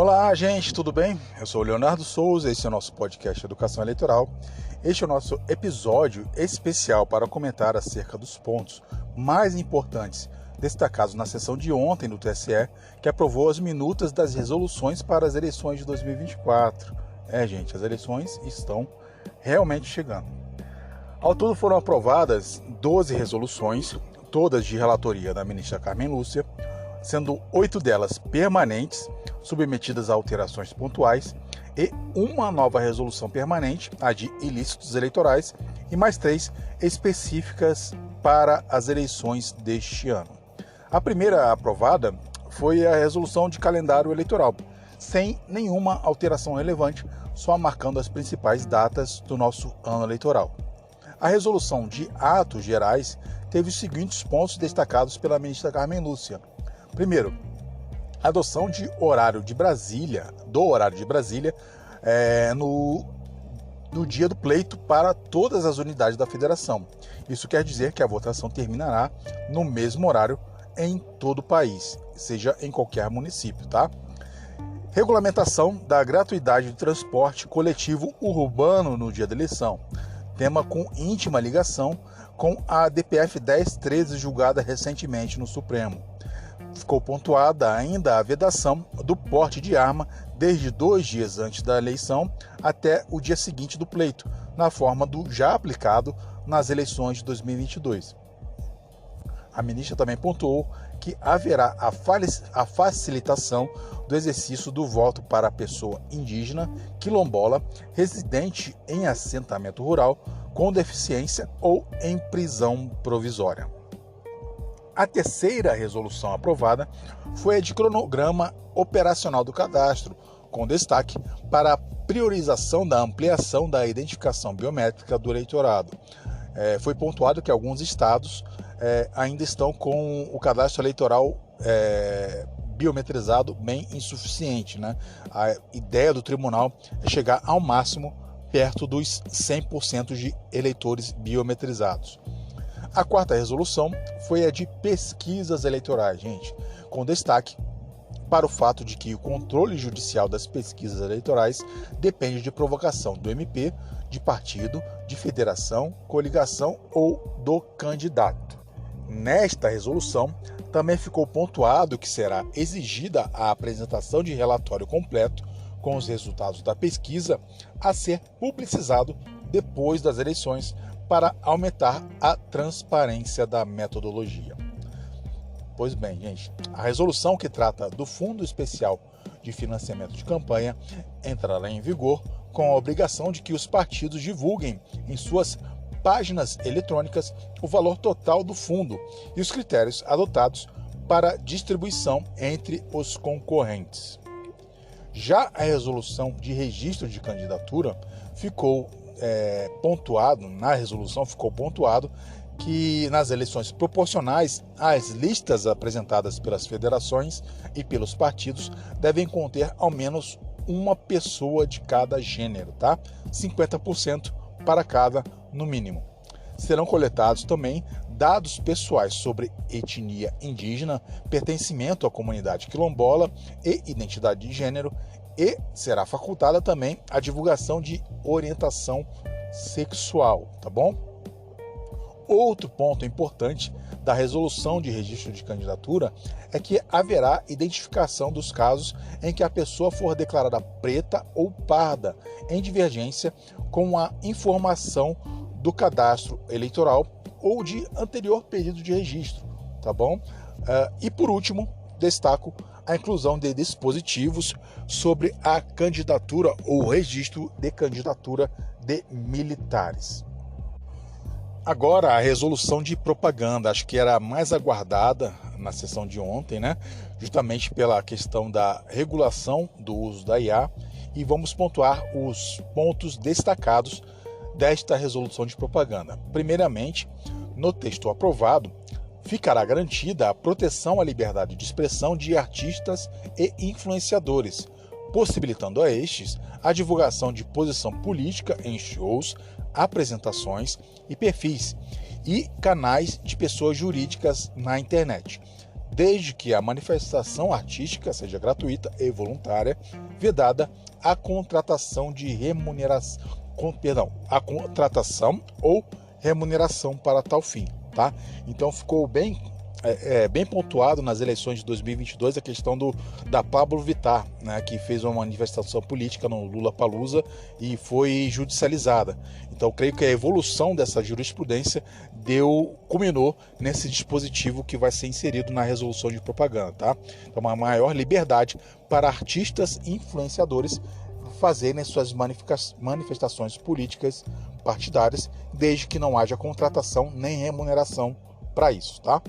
Olá, gente, tudo bem? Eu sou o Leonardo Souza, esse é o nosso podcast Educação Eleitoral. Este é o nosso episódio especial para comentar acerca dos pontos mais importantes destacados na sessão de ontem do TSE, que aprovou as minutas das resoluções para as eleições de 2024. Gente, as eleições estão realmente chegando. Ao todo foram aprovadas 12 resoluções, todas de relatoria da ministra Carmen Lúcia, sendo 8 delas permanentes, submetidas a alterações pontuais, e uma nova resolução permanente, a de ilícitos eleitorais, e mais 3 específicas para as eleições deste ano. A primeira aprovada foi a resolução de calendário eleitoral, sem nenhuma alteração relevante, só marcando as principais datas do nosso ano eleitoral. A resolução de atos gerais teve os seguintes pontos destacados pela ministra Carmen Lúcia. Primeiro, a adoção do horário de Brasília no dia do pleito para todas as unidades da federação. Isso quer dizer que a votação terminará no mesmo horário em todo o país, seja em qualquer município, tá? Regulamentação da gratuidade de transporte coletivo urbano no dia da eleição, tema com íntima ligação com a DPF 1013 julgada recentemente no Supremo. Ficou pontuada ainda a vedação do porte de arma desde 2 dias antes da eleição até o dia seguinte do pleito, na forma do já aplicado nas eleições de 2022. A ministra também pontuou que haverá a facilitação do exercício do voto para a pessoa indígena, quilombola, residente em assentamento rural, com deficiência ou em prisão provisória. A terceira resolução aprovada foi a de cronograma operacional do cadastro, com destaque para a priorização da ampliação da identificação biométrica do eleitorado. Foi pontuado que alguns estados ainda estão com o cadastro eleitoral biometrizado bem insuficiente, né? A ideia do tribunal é chegar ao máximo perto dos 100% de eleitores biometrizados. A quarta resolução foi a de pesquisas eleitorais, gente, com destaque para o fato de que o controle judicial das pesquisas eleitorais depende de provocação do MP, de partido, de federação, coligação ou do candidato. Nesta resolução, também ficou pontuado que será exigida a apresentação de relatório completo com os resultados da pesquisa a ser publicizado depois das eleições para aumentar a transparência da metodologia. Pois bem, gente, a resolução que trata do Fundo Especial de Financiamento de Campanha entrará em vigor com a obrigação de que os partidos divulguem em suas páginas eletrônicas o valor total do fundo e os critérios adotados para distribuição entre os concorrentes. Já a resolução de registro de candidatura ficou pontuado que nas eleições proporcionais, as listas apresentadas pelas federações e pelos partidos devem conter ao menos uma pessoa de cada gênero, tá? 50% para cada, no mínimo. Serão coletados também dados pessoais sobre etnia indígena, pertencimento à comunidade quilombola e identidade de gênero, e será facultada também a divulgação de orientação sexual, tá bom? Outro ponto importante da resolução de registro de candidatura é que haverá identificação dos casos em que a pessoa for declarada preta ou parda, em divergência com a informação do cadastro eleitoral ou de anterior pedido de registro, tá bom? E por último, destaco a inclusão de dispositivos sobre a candidatura ou registro de candidatura de militares. Agora, a resolução de propaganda, acho que era a mais aguardada na sessão de ontem, né? Justamente pela questão da regulação do uso da IA, e vamos pontuar os pontos destacados desta resolução de propaganda. Primeiramente, no texto aprovado, ficará garantida a proteção à liberdade de expressão de artistas e influenciadores, possibilitando a estes a divulgação de posição política em shows, apresentações e perfis e canais de pessoas jurídicas na internet, desde que a manifestação artística seja gratuita e voluntária, vedada a contratação de remuneração, a contratação ou remuneração para tal fim, tá? Então ficou bem pontuado nas eleições de 2022 a questão da Pablo Vittar, né, que fez uma manifestação política no Lollapalooza e foi judicializada. Então creio que a evolução dessa jurisprudência culminou nesse dispositivo que vai ser inserido na resolução de propaganda, tá? Então uma maior liberdade para artistas e influenciadores fazerem suas manifestações políticas partidárias, desde que não haja contratação nem remuneração para isso, tá?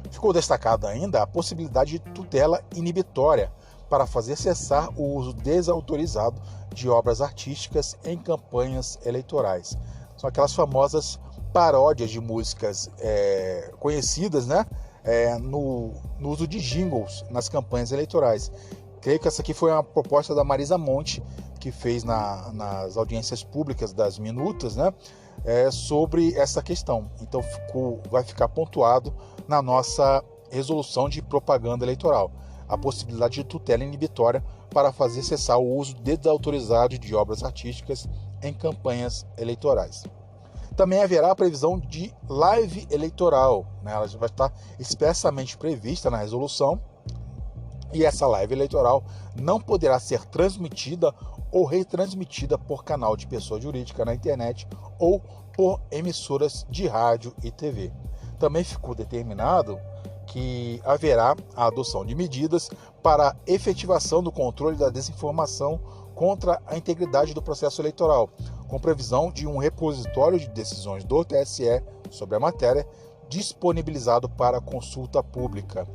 Ficou destacada ainda a possibilidade de tutela inibitória para fazer cessar o uso desautorizado de obras artísticas em campanhas eleitorais. São aquelas famosas paródias de músicas conhecidas, né? No uso de jingles nas campanhas eleitorais. Creio que essa aqui foi uma proposta da Marisa Monte, que fez nas audiências públicas das minutas, né? Sobre essa questão. Então vai ficar pontuado na nossa resolução de propaganda eleitoral a possibilidade de tutela inibitória para fazer cessar o uso desautorizado de obras artísticas em campanhas eleitorais. Também haverá a previsão de live eleitoral, né? Ela vai estar expressamente prevista na resolução, e essa live eleitoral não poderá ser transmitida ou retransmitida por canal de pessoa jurídica na internet ou por emissoras de rádio e TV. Também ficou determinado que haverá a adoção de medidas para a efetivação do controle da desinformação contra a integridade do processo eleitoral, com previsão de um repositório de decisões do TSE sobre a matéria disponibilizado para consulta pública.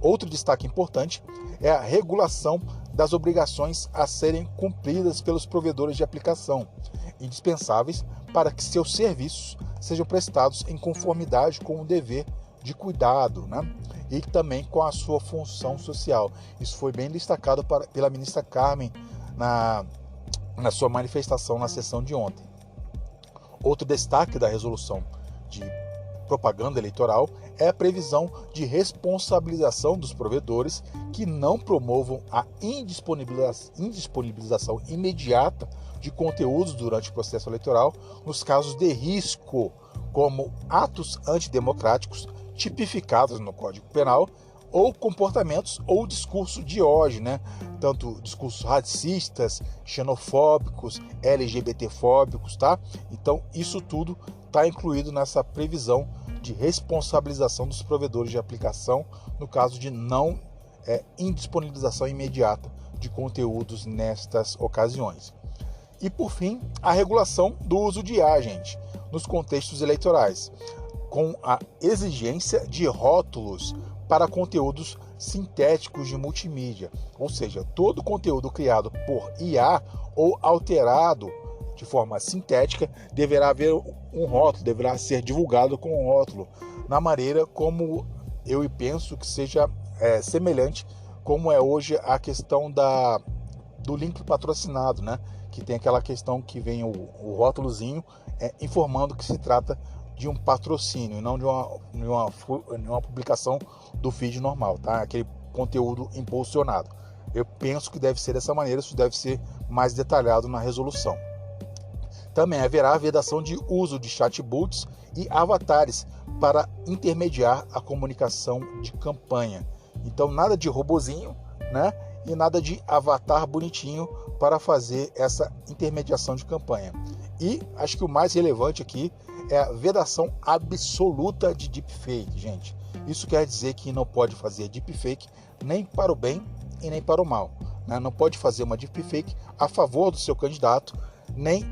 Outro destaque importante é a regulação das obrigações a serem cumpridas pelos provedores de aplicação, indispensáveis para que seus serviços sejam prestados em conformidade com o dever de cuidado, né? E também com a sua função social. Isso foi bem destacado pela ministra Carmen na sua manifestação na sessão de ontem. Outro destaque da resolução de propaganda eleitoral é a previsão de responsabilização dos provedores que não promovam a indisponibilização imediata de conteúdos durante o processo eleitoral nos casos de risco, como atos antidemocráticos tipificados no Código Penal, ou comportamentos ou discurso de hoje, né? Tanto discursos racistas, xenofóbicos, LGBTfóbicos, tá? Então isso tudo está incluído nessa previsão de responsabilização dos provedores de aplicação no caso de não indisponibilização imediata de conteúdos nestas ocasiões. E por fim, a regulação do uso de IA, gente, nos contextos eleitorais, com a exigência de rótulos para conteúdos sintéticos de multimídia, ou seja, todo conteúdo criado por IA ou alterado de forma sintética deverá haver um rótulo, deverá ser divulgado com um rótulo, na maneira como eu penso que seja semelhante como é hoje a questão do link patrocinado, né? Que tem aquela questão que vem o rótulozinho informando que se trata de um patrocínio e não de uma publicação do feed normal, tá? Aquele conteúdo impulsionado. Eu penso que deve ser dessa maneira, isso deve ser mais detalhado na resolução. Também haverá a vedação de uso de chatbots e avatares para intermediar a comunicação de campanha. Então nada de robozinho, né? E nada de avatar bonitinho para fazer essa intermediação de campanha. E acho que o mais relevante aqui é a vedação absoluta de deepfake, gente. Isso quer dizer que não pode fazer deepfake nem para o bem e nem para o mal, né? Não pode fazer uma deepfake a favor do seu candidato, nem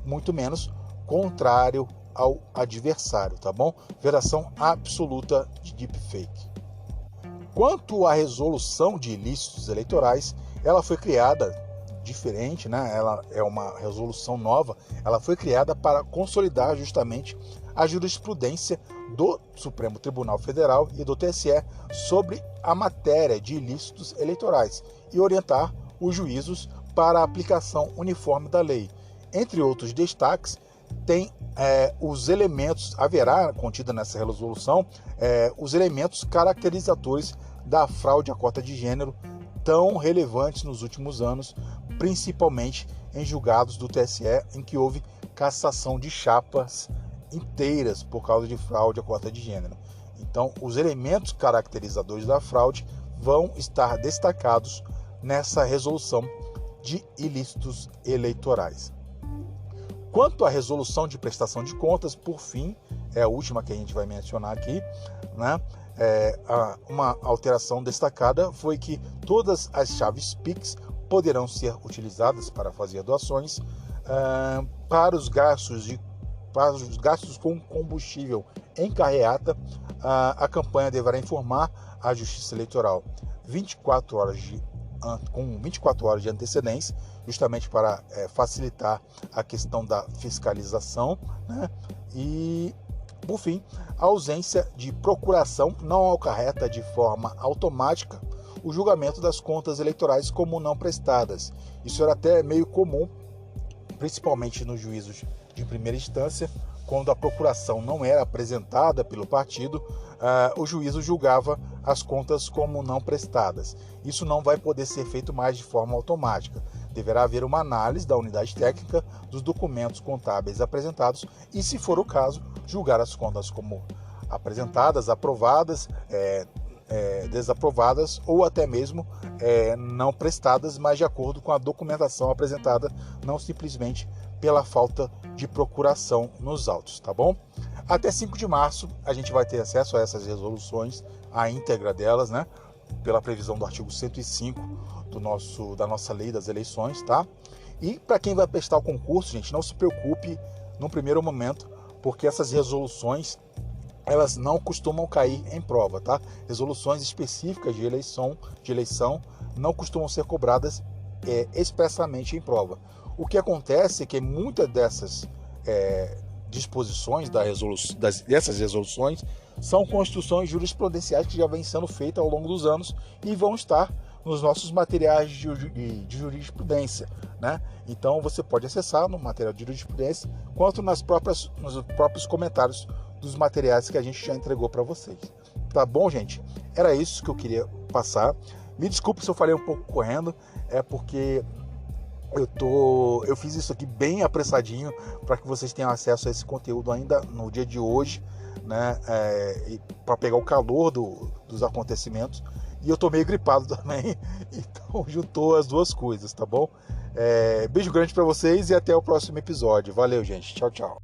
muito menos contrário ao adversário, tá bom? Vedação absoluta de deepfake. Quanto à resolução de ilícitos eleitorais, ela foi criada diferente, né? Ela é uma resolução nova, ela foi criada para consolidar justamente a jurisprudência do Supremo Tribunal Federal e do TSE sobre a matéria de ilícitos eleitorais e orientar os juízos para a aplicação uniforme da lei. Entre outros destaques, tem os elementos, haverá contida nessa resolução, os elementos caracterizadores da fraude à cota de gênero tão relevantes nos últimos anos, principalmente em julgados do TSE em que houve cassação de chapas inteiras por causa de fraude à cota de gênero. Então, os elementos caracterizadores da fraude vão estar destacados nessa resolução de ilícitos eleitorais. Quanto à resolução de prestação de contas, por fim, é a última que a gente vai mencionar aqui, né? Uma alteração destacada foi que todas as chaves Pix poderão ser utilizadas para fazer doações para os gastos com combustível em carreata. A campanha deverá informar a Justiça Eleitoral com 24 horas de antecedência, justamente para facilitar a questão da fiscalização, né? E, por fim, a ausência de procuração não acarreta de forma automática o julgamento das contas eleitorais como não prestadas. Isso era até meio comum, principalmente nos juízos de primeira instância, quando a procuração não era apresentada pelo partido, o juízo julgava as contas como não prestadas. Isso não vai poder ser feito mais de forma automática. Deverá haver uma análise da unidade técnica dos documentos contábeis apresentados e, se for o caso, julgar as contas como apresentadas, aprovadas, desaprovadas ou até mesmo não prestadas, mas de acordo com a documentação apresentada, não simplesmente pela falta de procuração nos autos, tá bom? Até 5 de março a gente vai ter acesso a essas resoluções, a íntegra delas, né? Pela previsão do artigo 105 da nossa lei das eleições, tá? E para quem vai prestar o concurso, gente, não se preocupe no primeiro momento, porque essas resoluções, elas não costumam cair em prova, tá? Resoluções específicas de eleição não costumam ser cobradas expressamente em prova. O que acontece é que muitas dessas disposições dessas resoluções são construções jurisprudenciais que já vêm sendo feitas ao longo dos anos e vão estar nos nossos materiais de jurisprudência, né? Então você pode acessar no material de jurisprudência, quanto nos próprios comentários dos materiais que a gente já entregou para vocês. Tá bom, gente? Era isso que eu queria passar. Me desculpe se eu falei um pouco correndo, porque eu fiz isso aqui bem apressadinho para que vocês tenham acesso a esse conteúdo ainda no dia de hoje, né? Para pegar o calor dos acontecimentos. E eu tô meio gripado também, então juntou as duas coisas, tá bom? Beijo grande para vocês e até o próximo episódio. Valeu, gente. Tchau, tchau.